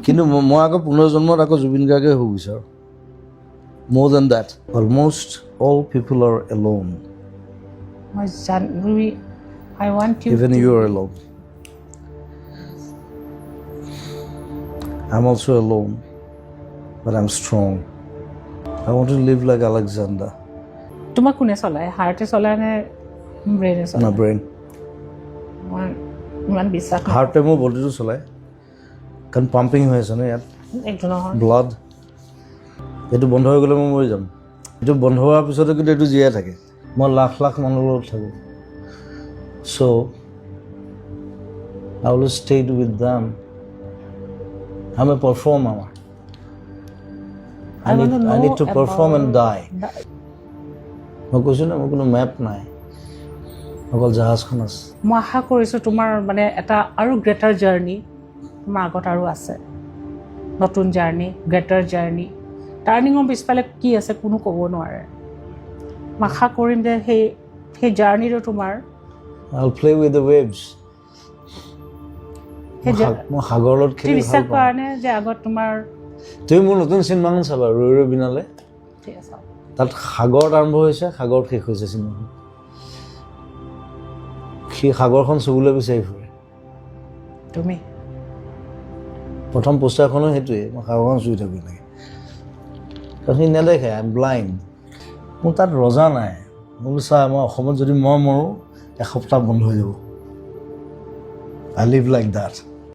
কিন্তু মই আকৌ পুনৰ্জন্মত আকৌ জুবিন গাৰ্গে হ'ব বিচাৰোঁ more than that almost all people are alone I want you even to you are alone I'm also alone but I'm strong I want to live like Alexander তোমাক কোনে চলায় হাৰ্টে চলায় নে ব্ৰেইনে না চলায় brain ইমান বিশ্বাস হাৰ্টে মোৰ বডিটো চলায় কাৰণ পাম্পিং হৈ আছে ন ইয়াত একো নহয় ব্লাড এইটো বন্ধ হৈ গ'লে মই মৰি যাম এইটো বন্ধ হোৱাৰ পিছতো কিন্তু এইটো জীয়াই থাকে মই লাখ লাখ মানুহৰ লগত থাকোঁ চ' I will stay with them I'm a performer I need to perform and die মই কৈছোঁ না মোৰ কোনো মেপ নাই অকল জাহাজখন আছে মই আশা কৰিছোঁ তোমাৰ মানে এটা আৰু গ্ৰেটাৰ জাৰ্ণি তোমাৰ আগত আৰু আছে নতুন জাৰ্ণি গ্ৰেটাৰ জাৰ্ণি টাৰ্ণিঙৰ পিছফালে কি আছে কোনো ক'ব নোৱাৰে মই আশা কৰিম যে সেই জাৰ্ণিটো তোমাৰ I'll play with the waves মই সাগৰত খেলি বিশ্বাস কৰা নে যে আগত তোমাৰ তুমি মোৰ নতুন চিনেমাখন চাবা ৰৈ ৰৈ বিনালে ঠিক আছে তাত সাগৰত আৰম্ভ হৈছে সাগৰত শেষ হৈছে চিনেমাখন সেই সাগৰখন চুবলৈ বিচাৰি ফুৰে তুমি প্ৰথম পোষ্টাৰখনো সেইটোৱে মই সাগৰখন চুই থাকোঁ এনেকৈ কাৰণ সি নেদেখে আই এম ব্লাইণ্ড মোৰ তাত ৰজা নাই মোৰ চা মই অসমত যদি মই মৰোঁ এসপ্তাহ বন্ধ হৈ যাব আই লিভ লাইক ডেট